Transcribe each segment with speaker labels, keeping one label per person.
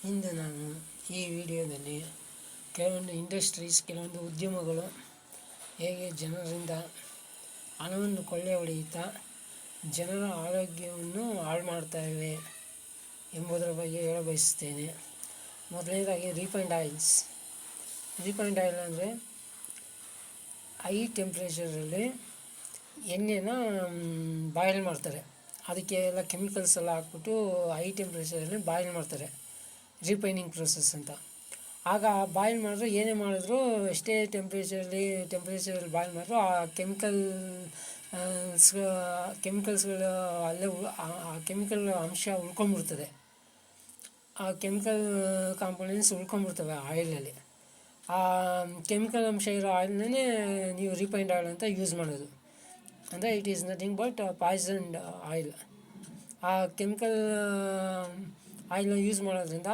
Speaker 1: ಇಂದು ನಾನು ಈ ವಿಡಿಯೋದಲ್ಲಿ ಕೆಲವೊಂದು ಇಂಡಸ್ಟ್ರೀಸ್, ಕೆಲವೊಂದು ಉದ್ಯಮಗಳು ಹೇಗೆ ಜನರಿಂದ ಹಣವನ್ನು ಕೊಳ್ಳೆ ಹೊಡೆಯುತ್ತಾ ಜನರ ಆರೋಗ್ಯವನ್ನು ಹಾಳು ಮಾಡ್ತಾ ಇವೆ ಎಂಬುದರ ಬಗ್ಗೆ ಹೇಳಬಯಸುತ್ತೇನೆ. ಮೊದಲನೇದಾಗಿ ರೀಫೈಂಡ್ ಆಯಿಲ್ಸ್. ರೀಫೈಂಡ್ ಆಯಿಲ್ ಅಂದರೆ ಹೈ ಟೆಂಪ್ರೇಚರಲ್ಲಿ ಎಣ್ಣೆನ ಬಾಯ್ಲ್ ಮಾಡ್ತಾರೆ. ಅದಕ್ಕೆ ಎಲ್ಲ ಕೆಮಿಕಲ್ಸ್ ಎಲ್ಲ ಹಾಕ್ಬಿಟ್ಟು ಹೈ ಟೆಂಪ್ರೇಚರಲ್ಲಿ ಬಾಯ್ಲ್ ಮಾಡ್ತಾರೆ, ರೀಫೈನಿಂಗ್ ಪ್ರೊಸೆಸ್ ಅಂತ. ಆಗ ಬಾಯ್ಲ್ ಮಾಡಿದ್ರೆ ಏನೇ ಮಾಡಿದ್ರು, ಎಷ್ಟೇ ಟೆಂಪ್ರೇಚರಲ್ಲಿ ಬಾಯ್ಲ್ ಮಾಡಿದ್ರು ಆ ಕೆಮಿಕಲ್ಸ್ಗಳು ಅಲ್ಲೇ ಆ ಕೆಮಿಕಲ್ ಅಂಶ ಉಳ್ಕೊಂಡ್ಬಿಡ್ತದೆ. ಆ ಕೆಮಿಕಲ್ ಕಾಂಪೋನೆಂಟ್ಸ್ ಉಳ್ಕೊಂಡ್ಬಿಡ್ತವೆ ಆಯಿಲಲ್ಲಿ. ಆ ಕೆಮಿಕಲ್ ಅಂಶ ಇರೋ ಆಯಿಲ್ನೇ ನೀವು ರೀಫೈಂಡ್ ಆಯಿಲ್ ಅಂತ ಯೂಸ್ ಮಾಡೋದು. ಅಂದರೆ it is nothing but poisoned oil. ಆ ಕೆಮಿಕಲ್ ಆಯಿಲ್ನ ಯೂಸ್ ಮಾಡೋದ್ರಿಂದ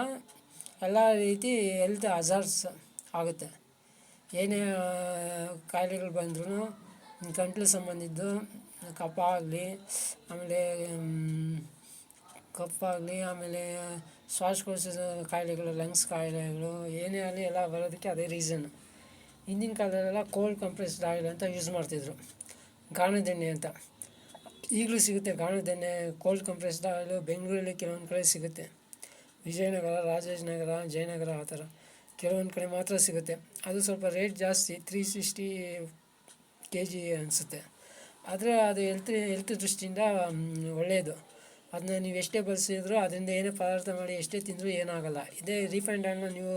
Speaker 1: ಎಲ್ಲ ರೀತಿ ಹೆಲ್ತ್ ಹಜಾರ್ಡ್ಸ್ ಆಗುತ್ತೆ. ಏನೇ ಕಾಯಿಲೆಗಳು ಬಂದ್ರೂ, ಗಂಟಲು ಸಂಬಂಧಿದ್ದು ಕಫ ಆಗಲಿ, ಆಮೇಲೆ ಶ್ವಾಸಕೋಶದ ಕಾಯಿಲೆಗಳು, ಲಂಗ್ಸ್ ಕಾಯಿಲೆಗಳು ಏನೇ ಆಗಲಿ ಎಲ್ಲ ಬರೋದಕ್ಕೆ ಅದೇ ರೀಸನ್ನು. ಹಿಂದಿನ ಕಾಲದಲ್ಲೆಲ್ಲ ಕೋಲ್ಡ್ ಕಂಪ್ರೆಸ್ಡ್ ಆಯಿಲ್ ಅಂತ ಯೂಸ್ ಮಾಡ್ತಿದ್ರು, ಗಾಣದೆಣ್ಣೆ ಅಂತ. ಈಗಲೂ ಸಿಗುತ್ತೆ ಗಾಣದೆಣ್ಣೆ, ಕೋಲ್ಡ್ ಕಂಪ್ರೆಸ್ಡ್ ಆಯಿಲು ಬೆಂಗಳೂರಲ್ಲಿ ಕೆಲವೊಂದು ಕಡೆ ಸಿಗುತ್ತೆ. ವಿಜಯನಗರ, ರಾಜಾಜಿನಗರ, ಜಯನಗರ ಆ ಥರ ಕೆಲವೊಂದು ಕಡೆ ಮಾತ್ರ ಸಿಗುತ್ತೆ. ಅದು ಸ್ವಲ್ಪ ರೇಟ್ ಜಾಸ್ತಿ, 360 kg ಅನಿಸುತ್ತೆ. ಆದರೆ ಅದು ಹೆಲ್ತ್ ದೃಷ್ಟಿಯಿಂದ ಒಳ್ಳೆಯದು. ಅದನ್ನ ನೀವು ಎಷ್ಟೇ ಬಳಸಿದ್ರು, ಅದರಿಂದ ಏನೇ ಪದಾರ್ಥ ಮಾಡಿ ಎಷ್ಟೇ ತಿಂದರೂ ಏನಾಗಲ್ಲ. ಇದೇ ರೀಫೈಂಡ್ ಆಯಿಲ್ನ ನೀವು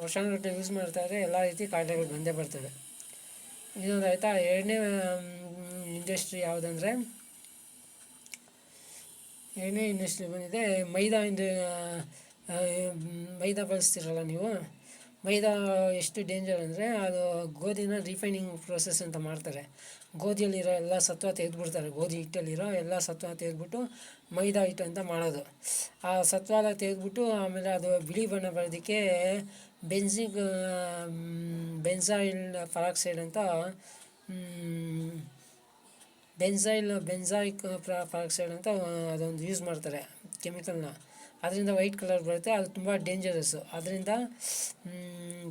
Speaker 1: ವರ್ಷಾನುಗಟ್ಟಲೆ ಯೂಸ್ ಮಾಡ್ತಾಯಿದ್ರೆ ಎಲ್ಲ ರೀತಿ ಕಾಯಿಲೆಗಳು ಬಂದೇ ಬರ್ತವೆ. ಇನ್ನೊಂದು ಆಯಿತಾ, ಎರಡನೇ ಇಂಡಸ್ಟ್ರಿ ಯಾವುದಂದರೆ, ಎರಡನೇ ಇಂಡಸ್ಟ್ರಿ ಬಂದಿದೆ ಮೈದಾ ಬಳಸ್ತಿರಲ್ಲ ನೀವು. ಮೈದಾ ಎಷ್ಟು ಡೇಂಜರ್ ಅಂದರೆ, ಅದು ಗೋಧಿನ ರೀಫೈನಿಂಗ್ ಪ್ರೊಸೆಸ್ ಅಂತ ಮಾಡ್ತಾರೆ. ಗೋಧಿಯಲ್ಲಿರೋ ಎಲ್ಲ ಸತ್ವ ತೆಗೆದುಬಿಡ್ತಾರೆ. ಗೋಧಿ ಹಿಟ್ಟಲ್ಲಿರೋ ಎಲ್ಲ ಸತ್ವ ತೆಗೆದುಬಿಟ್ಟು ಮೈದಾ ಹಿಟ್ಟು ಅಂತ ಮಾಡೋದು. ಆ ಸತ್ವ ಎಲ್ಲ ತೆಗೆದುಬಿಟ್ಟು ಆಮೇಲೆ ಅದು ಬಿಳಿ ಬಣ್ಣ ಬರೋದಕ್ಕೆ ಬೆನ್ಸಾಯಿಲ್ ಪರಾಕ್ಸೈಡ್ ಅಂತ ಬೆನ್ಸಾಯಿಕ್ ಪರಾಕ್ಸೈಡ್ ಅಂತ ಅದೊಂದು ಯೂಸ್ ಮಾಡ್ತಾರೆ ಕೆಮಿಕಲ್ನ. ಅದರಿಂದ ವೈಟ್ ಕಲರ್ ಬರುತ್ತೆ. ಅದು ತುಂಬ ಡೇಂಜರಸ್ಸು. ಅದರಿಂದ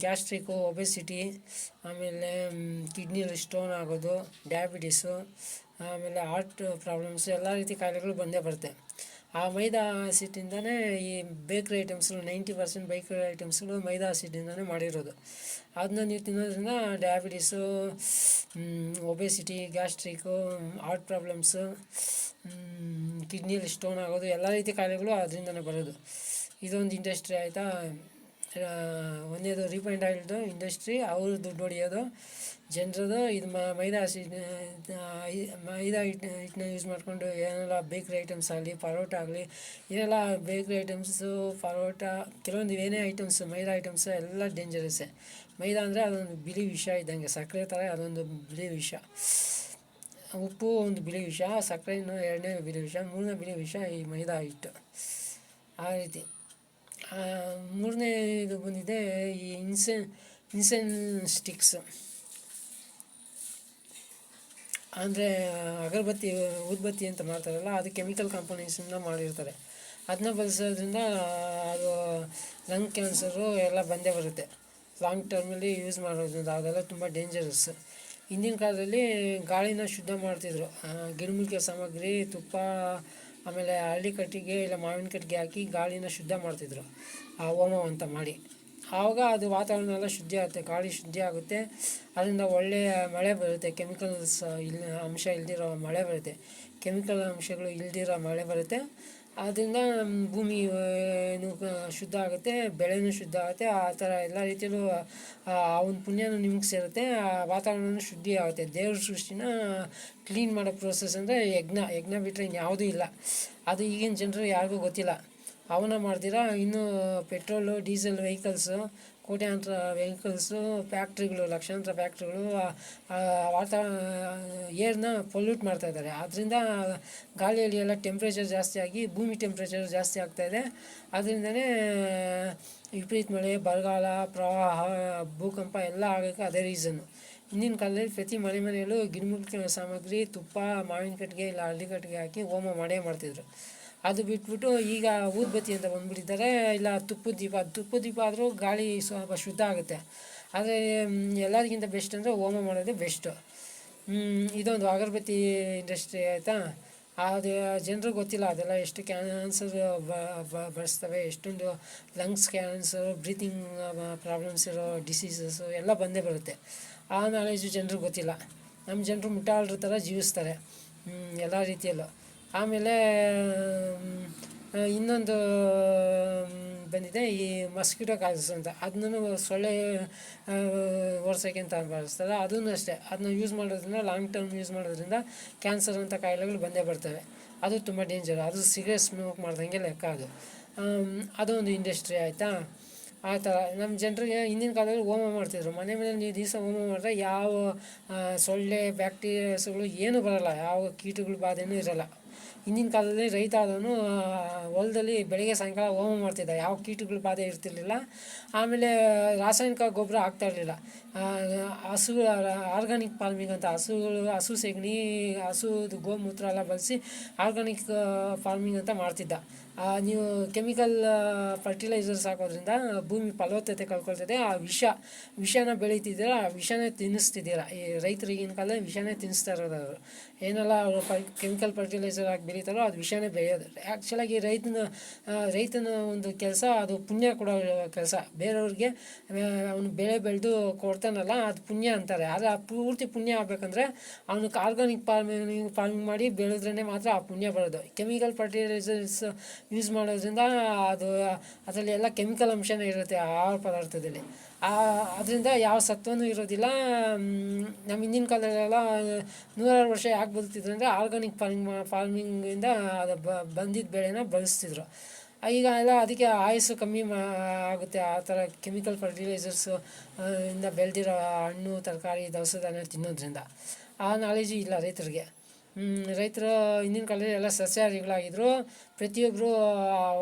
Speaker 1: ಗ್ಯಾಸ್ಟ್ರಿಕ್ಕು, ಒಬೆಸಿಟಿ, ಆಮೇಲೆ ಕಿಡ್ನಿಲಿ ಸ್ಟೋನ್ ಆಗೋದು, ಡಯಾಬಿಟೀಸು, ಆಮೇಲೆ ಹಾರ್ಟ್ ಪ್ರಾಬ್ಲಮ್ಸು ಎಲ್ಲ ರೀತಿ ಕಾಯಿಲೆಗಳು ಬಂದೇ ಬರುತ್ತೆ. ಆ ಮೈದಾ ಹಸಿಟ್ಟಿಂದನೇ ಈ ಬೇಕ್ರಿ ಐಟಮ್ಸ್ಗಳು 90% ಬೇಕ್ರಿ ಐಟಮ್ಸ್ಗಳು ಮೈದಾ ಹಸಿಟ್ಟಿಂದನೇ ಮಾಡಿರೋದು. ಅದನ್ನ ನೀವು ತಿನ್ನೋದ್ರಿಂದ diabetes, obesity, gastric, heart problems, ಕಿಡ್ನಿಯಲ್ಲಿ ಸ್ಟೋನ್ ಆಗೋದು ಎಲ್ಲ ರೀತಿ ಕಾಯಿಲೆಗಳು ಅದರಿಂದನೇ ಬರೋದು. ಇದೊಂದು ಇಂಡಸ್ಟ್ರಿ ಆಯಿತಾ. ಒಂದೇದು ರೀಫೈಂಡ್ ಆಯಿಲ್ದು ಇಂಡಸ್ಟ್ರಿ, ಅವರು ದುಡ್ಡು ಹೊಡಿಯೋದು ಜನರದು. ಇದು ಮೈದಾ ಹಿಟ್ಟನ್ನ ಯೂಸ್ ಮಾಡಿಕೊಂಡು ಏನೆಲ್ಲ ಬೇಕ್ರಿ ಐಟಮ್ಸ್ ಆಗಲಿ, ಪರೋಟ ಆಗಲಿ, ಏನೆಲ್ಲ ಬೇಕ್ರಿ ಐಟಮ್ಸು, ಪರೋಟ, ಕೆಲವೊಂದು ಏನೇ ಐಟಮ್ಸ್ ಮೈದಾ ಐಟಮ್ಸು ಎಲ್ಲ ಡೇಂಜರಸ್ಸೇ. ಮೈದಾ ಅಂದರೆ ಅದೊಂದು ಬಿಳಿ ವಿಷ ಇದ್ದಂಗೆ, ಸಕ್ಕರೆ ಥರ ಅದೊಂದು ಬಿಳಿ ವಿಷ. ಉಪ್ಪು ಒಂದು ಬಿಳಿ ವಿಷ, ಸಕ್ಕರೆಯನ್ನು ಎರಡನೇ ಬಿಳಿ ವಿಷ, ಮೂರನೇ ಬಿಳಿ ವಿಷ ಈ ಮೈದಾ ಹಿಟ್ಟು. ಆ ರೀತಿ ಮೂರನೇ ಇದು ಬಂದಿದೆ ಈ ಇನ್ಸೆನ್ ಸ್ಟಿಕ್ಸ್. ಅಂದರೆ ಅಗರಬತ್ತಿ, ಊದುಬತ್ತಿ ಅಂತ ಮಾಡ್ತಾರಲ್ಲ, ಅದು ಕೆಮಿಕಲ್ ಕಾಂಪೋನೆಂಟ್ಸಿಂದ ಮಾಡಿರ್ತಾರೆ. ಅದನ್ನ ಬಳಸೋದ್ರಿಂದ ಅದು ಲಂಗ್ ಕ್ಯಾನ್ಸರು ಎಲ್ಲ ಬಂದೇ ಬರುತ್ತೆ. ಲಾಂಗ್ ಟರ್ಮಲ್ಲಿ ಯೂಸ್ ಮಾಡೋದ್ರಿಂದ ಅದೆಲ್ಲ ತುಂಬ ಡೇಂಜರಸ್. ಹಿಂದಿನ ಕಾಲದಲ್ಲಿ ಗಾಳಿನ ಶುದ್ಧ ಮಾಡ್ತಿದ್ರು. ಗಿಡಮೂಲಿಕೆ ಸಾಮಗ್ರಿ, ತುಪ್ಪ, ಆಮೇಲೆ ಹಳ್ಳಿ ಕಟ್ಟಿಗೆ ಇಲ್ಲ ಮಾವಿನ ಕಟ್ಟಿಗೆ ಹಾಕಿ ಗಾಳಿನ ಶುದ್ಧ ಮಾಡ್ತಿದ್ರು, ಹೋಮ ಅಂತ ಮಾಡಿ. ಆವಾಗ ಅದು ವಾತಾವರಣ ಎಲ್ಲ ಶುದ್ಧಿ ಆಗುತ್ತೆ, ಗಾಳಿ ಶುದ್ಧಿ ಆಗುತ್ತೆ. ಅದರಿಂದ ಒಳ್ಳೆಯ ಮಳೆ ಬರುತ್ತೆ. ಕೆಮಿಕಲ್ಸ್ ಅಂಶ ಇಲ್ದಿರೋ ಮಳೆ ಬರುತ್ತೆ, ಕೆಮಿಕಲ್ ಅಂಶಗಳು ಇಲ್ದಿರೋ ಮಳೆ ಬರುತ್ತೆ. ಆದ್ದರಿಂದ ಭೂಮಿ ಶುದ್ಧ ಆಗುತ್ತೆ, ಬೆಳೆನೂ ಶುದ್ಧ ಆಗುತ್ತೆ. ಆ ಥರ ಎಲ್ಲ ರೀತಿಯಲ್ಲೂ ಅವನ ಪುಣ್ಯನೂ ನಿಮ್ಗೆ ಸೇರುತ್ತೆ, ವಾತಾವರಣನೂ ಶುದ್ಧಿ ಆಗುತ್ತೆ. ದೇವ್ರ ಸೃಷ್ಟಿನ ಕ್ಲೀನ್ ಮಾಡೋ ಪ್ರೋಸೆಸ್ ಅಂದರೆ ಯಜ್ಞ ಬಿಟ್ಟರೆ ಇನ್ಯಾವುದೂ ಇಲ್ಲ. ಅದು ಈಗಿನ ಜನರು ಯಾರಿಗೂ ಗೊತ್ತಿಲ್ಲ. ಅವನ್ನ ಮಾಡ್ತೀರಾ. ಇನ್ನು ಪೆಟ್ರೋಲು, ಡೀಸೆಲ್ ವೆಹಿಕಲ್ಸು, ಕೋಟ್ಯಾಂತರ ವೆಹಿಕಲ್ಸು, ಫ್ಯಾಕ್ಟ್ರಿಗಳು, ಲಕ್ಷಾಂತರ ಫ್ಯಾಕ್ಟ್ರಿಗಳು ಏರ್ನ ಪೊಲ್ಯೂಟ್ ಮಾಡ್ತಾಯಿದ್ದಾರೆ. ಆದ್ದರಿಂದ ಗಾಳಿಯಲ್ಲಿ ಎಲ್ಲ ಟೆಂಪ್ರೇಚರ್ ಜಾಸ್ತಿ ಆಗಿ ಭೂಮಿ ಟೆಂಪ್ರೇಚರ್ ಜಾಸ್ತಿ ಆಗ್ತಾಯಿದೆ. ಅದರಿಂದನೇ ವಿಪರೀತ ಮಳೆ, ಬರಗಾಲ, ಪ್ರವಾಹ, ಭೂಕಂಪ ಎಲ್ಲ ಆಗೋಕ್ಕೆ ಅದೇ ರೀಸನ್ನು. ಹಿಂದಿನ ಕಾಲದಲ್ಲಿ ಪ್ರತಿ ಮನೆಯಲ್ಲೂ ಗಿಡಮೂಲಿಕೆ ಸಾಮಗ್ರಿ, ತುಪ್ಪ, ಮಾವಿನ ಕಟ್ಟಿಗೆ ಇಲ್ಲ ಹಳ್ಳಿ ಕಟ್ಟಿಗೆ ಹಾಕಿ ಹೋಮ ಮಾಡೇ ಮಾಡ್ತಿದ್ರು. ಅದು ಬಿಟ್ಬಿಟ್ಟು ಈಗ ಊದ್ಬತ್ತಿ ಅಂತ ಬಂದುಬಿಟ್ಟಿದ್ದಾರೆ, ಇಲ್ಲ ತುಪ್ಪದ ದೀಪ ಆದರೂ ಗಾಳಿ ಸ್ವಲ್ಪ ಶುದ್ಧ ಆಗುತ್ತೆ. ಆದರೆ ಎಲ್ಲದಕ್ಕಿಂತ ಬೆಸ್ಟ್ ಅಂದರೆ ಹೋಮ ಮಾಡೋದೇ ಬೆಸ್ಟು. ಇದೊಂದು ಅಗರಬತ್ತಿ ಇಂಡಸ್ಟ್ರಿ ಆಯಿತಾ. ಅದು ಜನರಿಗೆ ಗೊತ್ತಿಲ್ಲ ಅದೆಲ್ಲ ಎಷ್ಟು ಕ್ಯಾನ್ಸರ್ ಬರೆಸ್ತವೆ, ಎಷ್ಟೊಂದು ಲಂಗ್ಸ್ ಕ್ಯಾನ್ಸರ್, ಬ್ರೀತಿಂಗ್ ಪ್ರಾಬ್ಲಮ್ಸ್ ಇರೋ ಡಿಸೀಸಸ್ಸು ಎಲ್ಲ ಬಂದೇ ಬರುತ್ತೆ. ಆ ನಾಲೆಜು ಜನರಿಗೆ ಗೊತ್ತಿಲ್ಲ. ನಮ್ಮ ಜನರು ಮುಟ್ಟಾಳ್ರ ಥರ ಜೀವಿಸ್ತಾರೆ ಎಲ್ಲ ರೀತಿಯಲ್ಲೂ. ಆಮೇಲೆ ಇನ್ನೊಂದು ಬಂದಿದೆ ಈ ಮಸ್ಕಿಟೋ ಕಾಯಿಲ್ಸ್ ಅಂತ, ಅದನ್ನು ಸೊಳ್ಳೆ ಓಡಿಸೋಕ್ಕೆ ಅಂತ ಬಳಸ್ತಾರೆ. ಅದೂ ಅಷ್ಟೇ, ಅದನ್ನ ಯೂಸ್ ಮಾಡೋದ್ರಿಂದ ಲಾಂಗ್ ಟರ್ಮ್ ಯೂಸ್ ಮಾಡೋದ್ರಿಂದ ಕ್ಯಾನ್ಸರ್ ಅಂತ ಕಾಯಿಲೆಗಳು ಬಂದೇ ಬರ್ತವೆ. ಅದು ತುಂಬ ಡೇಂಜರ್. ಅದು ಸಿಗರೇಟ್ ಸ್ಮೋಕ್ ಮಾಡ್ದಂಗೆ ಲೆಕ್ಕ. ಅದು ಒಂದು ಇಂಡಸ್ಟ್ರಿ ಆಯಿತಾ. ಆ ಥರ ನಮ್ಮ ಜನರಿಗೆ ಹಿಂದಿನ ಕಾಲದಲ್ಲಿ ಹೋಮ ಮಾಡ್ತಿದ್ರು. ಮನೆ ನೀವು ದಿವಸ ಹೋಮ ಮಾಡಿದ್ರೆ ಯಾವ ಸೊಳ್ಳೆ ಬ್ಯಾಕ್ಟೀರಿಯಾಸ್ಗಳು ಏನೂ ಬರೋಲ್ಲ, ಯಾವ ಕೀಟಗಳ ಬಾಧೆನೂ ಇರೋಲ್ಲ. ಹಿಂದಿನ ಕಾಲದಲ್ಲಿ ರೈತ ಆದವನು ಹೊಲದಲ್ಲಿ ಬೆಳಗ್ಗೆ ಸಾಯಂಕಾಲ ಹೋಮ ಮಾಡ್ತಿದ್ದ, ಯಾವ ಕೀಟಗಳ ಬಾಧೆ ಇರ್ತಿರ್ಲಿಲ್ಲ. ಆಮೇಲೆ ರಾಸಾಯನಿಕ ಗೊಬ್ಬರ ಹಾಕ್ತಾಯಿರಲಿಲ್ಲ. ಆರ್ಗಾನಿಕ್ ಫಾರ್ಮಿಂಗ್ ಅಂತ ಹಸು ಸೆಗಣಿ, ಹಸುದು ಗೋಮೂತ್ರ ಎಲ್ಲ ಬಳಸಿ ಆರ್ಗಾನಿಕ್ ಫಾರ್ಮಿಂಗ್ ಅಂತ ಮಾಡ್ತಿದ್ದ. ನೀವು ಕೆಮಿಕಲ್ ಫರ್ಟಿಲೈಸರ್ಸ್ ಹಾಕೋದ್ರಿಂದ ಭೂಮಿ ಫಲವತ್ತತೆ ಕಳ್ಕೊಳ್ತದೆ. ಆ ವಿಷನ ಬೆಳೀತಿದ್ದೀರ, ಆ ವಿಷನೇ ತಿನ್ನಿಸ್ತಿದ್ದೀರ. ಈ ರೈತರು ಈಗಿನ ಕಾಲದಲ್ಲಿ ವಿಷನೇ ತಿನ್ನಿಸ್ತಾ ಇರೋದು. ಅವರು ಏನೆಲ್ಲ ಅವರು ಕೆಮಿಕಲ್ ಫರ್ಟಿಲೈಸರ್ ಹಾಕಿ ಬೆಳೀತಾರೋ ಅದು ವಿಷನೇ ಬೆಳೆಯೋದು. ಆ್ಯಕ್ಚುಲಾಗಿ ರೈತನ ಒಂದು ಕೆಲಸ ಅದು ಪುಣ್ಯ ಕೊಡೋ ಕೆಲಸ. ಬೇರೆಯವ್ರಿಗೆ ಅವನು ಬೆಳೆ ಬೆಳೆದು ಕೊಡ್ತಾನಲ್ಲ, ಅದು ಪುಣ್ಯ ಅಂತಾರೆ. ಆದರೆ ಆ ಪೂರ್ತಿ ಪುಣ್ಯ ಆಗಬೇಕಂದ್ರೆ ಅವನಿಗೆ ಆರ್ಗಾನಿಕ್ ಫಾರ್ಮಿಂಗ್ ಮಾಡಿ ಬೆಳೆದ್ರೇ ಮಾತ್ರ ಆ ಪುಣ್ಯ ಬರೋದು. ಕೆಮಿಕಲ್ ಫರ್ಟಿಲೈಸರ್ಸ್ ಯೂಸ್ ಮಾಡೋದ್ರಿಂದ ಅದರಲ್ಲಿ ಎಲ್ಲ ಕೆಮಿಕಲ್ ಅಂಶನೇ ಇರುತ್ತೆ ಆಹಾರ ಪದಾರ್ಥದಲ್ಲಿ. ಅದರಿಂದ ಯಾವ ಸತ್ವನೂ ಇರೋದಿಲ್ಲ. ನಮ್ಮ ಹಿಂದಿನ ಕಾಲದಲ್ಲೆಲ್ಲ 100 ವರ್ಷ ಯಾಕೆ ಬದುಕ್ತಿದ್ರು ಅಂದರೆ ಆರ್ಗಾನಿಕ್ ಫಾರ್ಮಿಂಗಿಂದ ಅದು ಬಂದಿದ್ದ ಬೆಳೆನ ಬಳಸ್ತಿದ್ರು. ಈಗ ಎಲ್ಲ ಅದಕ್ಕೆ ಆಯುಸ್ಸು ಕಮ್ಮಿ ಆಗುತ್ತೆ. ಆ ಥರ ಕೆಮಿಕಲ್ ಫರ್ಟಿಲೈಸರ್ಸು ಇಂದ ಬೆಳೆದಿರೋ ಹಣ್ಣು ತರಕಾರಿ ದವಸ ಧಾನ್ಯ ತಿನ್ನೋದ್ರಿಂದ. ಆ ನಾಲೆಜು ಇಲ್ಲ ರೈತರಿಗೆ. ರೈತರು ಹಿಂದಿನ ಕಾಲದಲ್ಲಿ ಎಲ್ಲ ಸಸ್ಯಾಹಾರಿಗಳಾಗಿದ್ದರು. ಪ್ರತಿಯೊಬ್ಬರು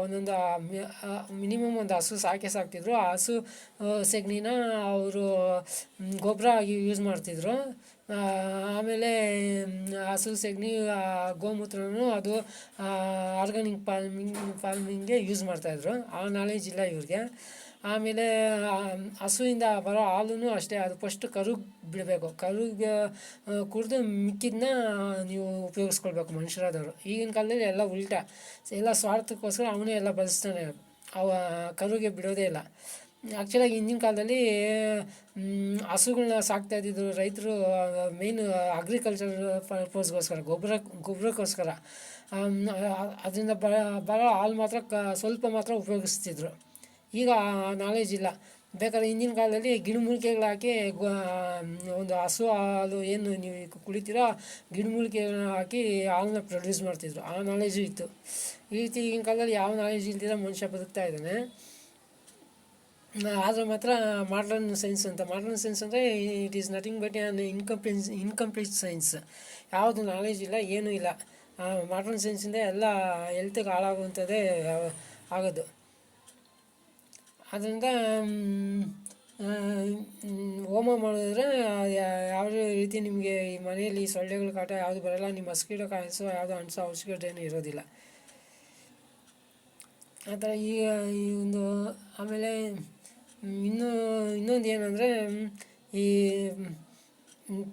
Speaker 1: ಒಂದೊಂದು ಮಿನಿಮಮ್ ಒಂದು ಹಸು ಸಾಕ್ತಿದ್ರು. ಆ ಹಸು ಸೆಗಣಿನ ಅವರು ಗೊಬ್ಬರ ಆಗಿ ಯೂಸ್ ಮಾಡ್ತಿದ್ರು. ಆಮೇಲೆ ಹಸು ಸೆಗಣಿ ಗೋಮೂತ್ರನೂ ಅದು ಆರ್ಗಾನಿಕ್ ಫಾರ್ಮಿಂಗ್ಗೆ ಯೂಸ್ ಮಾಡ್ತಾಯಿದ್ರು. ಆ ನಾಲೆಜ್ ಇಲ್ಲ ಇವ್ರಿಗೆ. ಆಮೇಲೆ ಹಸುವಿಂದ ಬರೋ ಹಾಲೂ ಅಷ್ಟೇ, ಅದು ಫಸ್ಟು ಕರುಗೆ ಬಿಡಬೇಕು. ಕರುಗೆ ಕುಡಿದು ಮಿಕ್ಕಿದ್ದನ್ನ ನೀವು ಉಪಯೋಗಿಸ್ಕೊಳ್ಬೇಕು ಮನುಷ್ಯರಾದವರು. ಈಗಿನ ಕಾಲದಲ್ಲಿ ಎಲ್ಲ ಉಲ್ಟಾ, ಎಲ್ಲ ಸ್ವಾರ್ಥಕ್ಕೋಸ್ಕರ ಅವನೇ ಎಲ್ಲ ಬಳಸ್ತಾನೆ, ಕರುಗೆ ಬಿಡೋದೇ ಇಲ್ಲ. ಆ್ಯಕ್ಚುಲಾಗಿ ಹಿಂದಿನ ಕಾಲದಲ್ಲಿ ಹಸುಗಳನ್ನ ಸಾಕ್ತಾಯಿದ್ದಿದ್ದು ರೈತರು ಮೇಯ್ನ್ ಅಗ್ರಿಕಲ್ಚರ್ ಪರ್ಪಸ್ಗೋಸ್ಕರ, ಗೊಬ್ಬರಕ್ಕೋಸ್ಕರ. ಅದರಿಂದ ಬರೋ ಹಾಲು ಮಾತ್ರ ಸ್ವಲ್ಪ ಮಾತ್ರ ಉಪಯೋಗಿಸ್ತಿದ್ರು. ಈಗ ನಾಲೆಜ್ ಇಲ್ಲ. ಬೇಕಾದ್ರೆ ಹಿಂದಿನ ಕಾಲದಲ್ಲಿ ಗಿಡಮೂಲಿಕೆಗಳು ಹಾಕಿ ಒಂದು ಹಸು ಹಾಲು ಏನು ನೀವು ಕುಡಿತೀರೋ ಗಿಡಮೂಲಿಕೆಗಳನ್ನ ಹಾಕಿ ಹಾಲನ್ನ ಪ್ರೊಡ್ಯೂಸ್ ಮಾಡ್ತಿದ್ರು. ಆ ನಾಲೆಜು ಇತ್ತು. ಈ ರೀತಿ ಈಗಿನ ಕಾಲದಲ್ಲಿ ಯಾವ ನಾಲೆಜ್ ಇಲ್ದಿರ ಮನುಷ್ಯ ಬದುಕ್ತಾ ಇದ್ದಾನೆ. ಆದರೆ ಮಾತ್ರ ಮಾಡ್ರನ್ ಸೈನ್ಸ್ ಅಂದರೆ it is nothing but an incomplete science. ಯಾವುದು ನಾಲೆಜ್ ಇಲ್ಲ, ಏನೂ ಇಲ್ಲ. ಮಾಡ್ರನ್ ಸೈನ್ಸಿಂದ ಎಲ್ಲ ಹೆಲ್ತ್ಗೆ ಹಾಳಾಗುವಂಥದ್ದೇ ಆಗೋದು. ಅದರಿಂದ ಹೋಮ ಮಾಡಿದ್ರೆ ಯಾವ ರೀತಿ ನಿಮಗೆ ಈ ಮನೆಯಲ್ಲಿ ಸೊಳ್ಳೆಗಳ ಕಾಟ ಯಾವುದು ಬರೋಲ್ಲ, ನಿಮ್ಮ ಮಸ್ಕಿಟೋ ಕಾಯಿಲ್ಸು ಯಾವುದು ಅಂಟಿಸೋ ಅವಶ್ಯಕತೆ ಏನೂ ಇರೋದಿಲ್ಲ. ಆ ಥರ ಈ ಒಂದು. ಆಮೇಲೆ ಇನ್ನೊಂದು ಏನಂದರೆ ಈ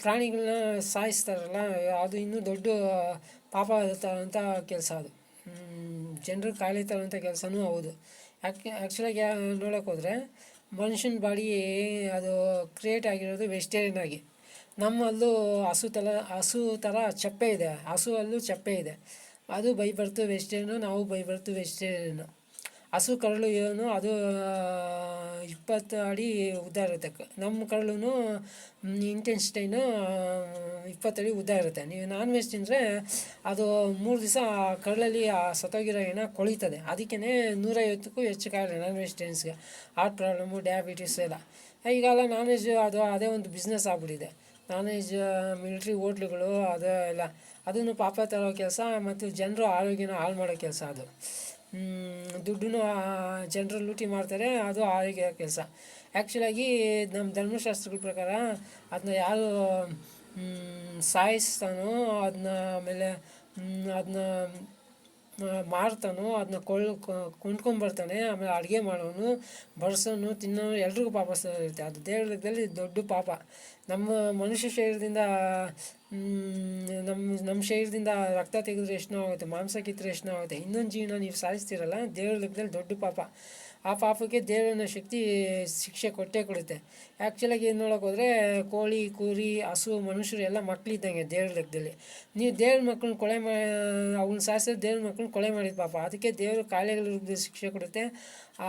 Speaker 1: ಪ್ರಾಣಿಗಳನ್ನ ಸಾಯಿಸ್ತಾರಲ್ಲ, ಅದು ಇನ್ನೂ ದೊಡ್ಡ ಪಾಪ ತರೋಂಥ ಕೆಲಸ. ಅದು ಜನರು ಕಾಯಿಲೆ ತರೋಂಥ ಕೆಲಸನೂ ಹೌದು. ಆ್ಯಕ್ಚುಲಾಗಿ ನೋಡೋಕೆ ಹೋದರೆ ಮನುಷ್ಯನ ಬಾಡಿ ಅದು ಕ್ರಿಯೇಟ್ ಆಗಿರೋದು ವೆಜಿಟೇರಿಯನ್ ಆಗಿ. ನಮ್ಮಲ್ಲೂ ಹಸು ಥರ ಚಪ್ಪೆ ಇದೆ, ಹಸು ಅಲ್ಲೂ ಚಪ್ಪೆ ಇದೆ. ಅದು ಬೈ ಬರ್ತು ವೆಜಿಟೇರಿಯನು, ನಾವು ಬೈ ಬರ್ತು ವೆಜಿಟೇರಿಯನು. ಹಸು ಕರಳು ಏನು ಅದು 20 ಅಡಿ ಉದ್ದ ಇರುತ್ತೆ. ನಮ್ಮ ಕರಳು ಇಂಟೆನ್ಸ್ಟೈನು 20 ಅಡಿ ಉದ್ದ ಇರುತ್ತೆ. ನೀವು ನಾನ್ ವೆಜ್ ತಿಂದರೆ ಅದು 3 ದಿವಸ ಕರಳಲ್ಲಿ ಸತ್ತೋಗಿರೋ ಏನ ಕೊಳಿತದೆ. ಅದಕ್ಕೇ 150ಕ್ಕೂ ಹೆಚ್ಚು ಕಾಯಿಲೆ ನಾನ್ ವೆಜಿಟೇರಿಯನ್ಸ್ಗೆ, ಹಾರ್ಟ್ ಪ್ರಾಬ್ಲಮ್ಮು, ಡಯಾಬಿಟೀಸ್ ಎಲ್ಲ. ಈಗೆಲ್ಲ ನಾನ್ ವೆಜ್ ಅದೇ ಒಂದು ಬಿಸ್ನೆಸ್ ಆಗ್ಬಿಟ್ಟಿದೆ. ನಾನ್ ವೆಜ್ ಮಿಲ್ಟ್ರಿ ಹೋಟ್ಲುಗಳು ಅದು ಎಲ್ಲ, ಅದನ್ನು ಪಾಪ ತರೋ ಕೆಲಸ ಮತ್ತು ಜನರು ಆರೋಗ್ಯನ ಹಾಳು ಮಾಡೋ ಕೆಲಸ. ಅದು ದುಡ್ಡನ್ನು ಜನರು ಲೂಟಿ ಮಾಡ್ತಾರೆ, ಅದು ಆರೋಗ್ಯ ಕೆಲಸ. ಆ್ಯಕ್ಚುಲಾಗಿ ನಮ್ಮ ಧರ್ಮಶಾಸ್ತ್ರಗಳ ಪ್ರಕಾರ ಅದನ್ನ ಯಾರು ಸಾಯಿಸ್ತಾನೋ ಅದನ್ನ ಆಮೇಲೆ ಅದನ್ನ ಮಾರ್ತಾನೋ ಅದನ್ನ ಕೊಂಡ್ಕೊಂಬರ್ತಾನೆ, ಆಮೇಲೆ ಅಡುಗೆ ಮಾಡೋನು, ಬಡಿಸೋನು, ತಿನ್ನೋನು ಎಲ್ರಿಗೂ ಪಾಪ ಇರುತ್ತೆ. ಅದು ದೇವ್ರ ಲೆಕ್ಕದಲ್ಲಿ ದೊಡ್ಡ ಪಾಪ. ನಮ್ಮ ಮನುಷ್ಯ ಶರೀರದಿಂದ ನಮ್ಮ ಶರೀರದಿಂದ ರಕ್ತ ತೆಗೆದ್ರೆ ಎಷ್ಟು ಆಗುತ್ತೆ, ಮಾಂಸ ಕಿತ್ತರೆ ಎಷ್ಟು ಆಗುತ್ತೆ, ಇನ್ನೊಂದು ಜೀವನ ನೀವು ಸಾಯಿಸ್ತೀರಲ್ಲ, ದೇವ್ರ ಲೆಕ್ಕದಲ್ಲಿ ದೊಡ್ಡ ಪಾಪ. ಆ ಪಾಪಕ್ಕೆ ದೇವರನ್ನ ಶಕ್ತಿ ಶಿಕ್ಷೆ ಕೊಟ್ಟೇ ಕೊಡುತ್ತೆ. ಆ್ಯಕ್ಚುಲಾಗಿ ಏನು ನೋಡೋಕೆ ಹೋದರೆ ಕೋಳಿ, ಕುರಿ, ಹಸು, ಮನುಷ್ಯರು ಎಲ್ಲ ಮಕ್ಕಳಿದ್ದಂಗೆ ದೇವ್ರ ಲೆಕ್ಕದಲ್ಲಿ. ನೀವು ದೇವ್ರ ಮಕ್ಕಳನ್ನ ಕೊಲೆ ಅವ್ನ ಸಾಯಿಸಿದ್ರೆ ದೇವ್ರ ಮಕ್ಕಳನ್ನ ಕೊಲೆ ಮಾಡಿದ ಪಾಪ. ಅದಕ್ಕೆ ದೇವರು ಕಾಯಿಲೆಗಳ ರೂಪದಲ್ಲಿ ಶಿಕ್ಷೆ ಕೊಡುತ್ತೆ,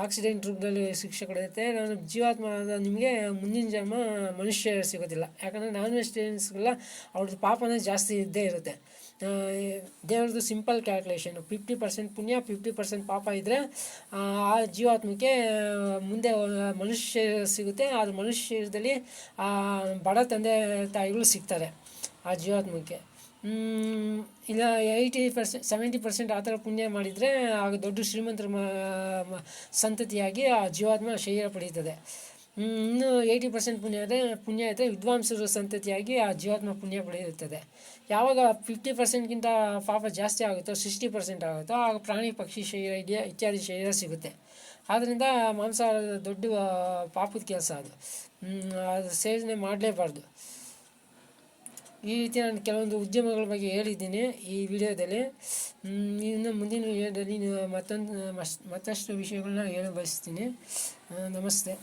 Speaker 1: ಆಕ್ಸಿಡೆಂಟ್ ರೂಪದಲ್ಲಿ ಶಿಕ್ಷೆ ಕೊಡುತ್ತೆ. ನಾನು ಜೀವಾತ್ಮ ಆದ ನಿಮಗೆ ಮುಂದಿನ ಜನ್ಮ ಮನುಷ್ಯ ಸಿಗೋದಿಲ್ಲ. ಯಾಕಂದರೆ ನಾನ್ ವೆಜಿಟೇರಿಯನ್ಸ್ಗೆಲ್ಲ ಅವ್ರದ್ದು ಪಾಪನೇ ಜಾಸ್ತಿ ಇದ್ದೇ ಇರುತ್ತೆ. ದೇವ್ರದ್ದು ಸಿಂಪಲ್ ಕ್ಯಾಲ್ಕುಲೇಷನು, 50% ಪುಣ್ಯ 50% ಪಾಪ ಇದ್ದರೆ ಆ ಜೀವಾತ್ಮಕ್ಕೆ ಮುಂದೆ ಮನುಷ್ಯ ಸಿಗುತ್ತೆ. ಅದು ಮನುಷ್ಯ ಶರೀರದಲ್ಲಿ ಬಡ ತಂದೆ ತಾಯಿಗಳು ಸಿಗ್ತಾರೆ ಆ ಜೀವಾತ್ಮಕ್ಕೆ. ಇಲ್ಲ 80% 70% ಆ ಥರ ಪುಣ್ಯ ಮಾಡಿದರೆ ಆಗ ದೊಡ್ಡ ಶ್ರೀಮಂತರ ಸಂತತಿಯಾಗಿ ಆ ಜೀವಾತ್ಮ ಶರೀರ ಪಡೀತದೆ. ಇನ್ನು 80% ಪುಣ್ಯ ಇದ್ದರೆ ವಿದ್ವಾಂಸರ ಸಂತತಿಯಾಗಿ ಆ ಜೀವಾತ್ಮ ಪುಣ್ಯ ಪಡೆಯುತ್ತದೆ. ಯಾವಾಗ 50%ಗಿಂತ ಪಾಪ ಜಾಸ್ತಿ ಆಗುತ್ತೋ, 60% ಆಗುತ್ತೋ, ಆಗ ಪ್ರಾಣಿ ಪಕ್ಷಿ ಶರೀರ ಇತ್ಯಾದಿ ಶರೀರ ಸಿಗುತ್ತೆ. ಆದ್ದರಿಂದ ಮಾಂಸಾಹಾರದ ದೊಡ್ಡ ಪಾಪದ ಕೆಲಸ ಅದು. ಅದು ಸೇವನೆ ಮಾಡಲೇಬಾರ್ದು. ಈ ರೀತಿ ನಾನು ಕೆಲವೊಂದು ಉದ್ಯಮಗಳ ಬಗ್ಗೆ ಹೇಳಿದ್ದೀನಿ ಈ ವಿಡಿಯೋದಲ್ಲಿ. ಇನ್ನು ಮುಂದಿನ ವಿಡಿಯೋದಲ್ಲಿ ಮತ್ತಷ್ಟು ವಿಷಯಗಳನ್ನ ಹೇಳ ಬಯಸ್ತೀನಿ. ನಮಸ್ತೆ.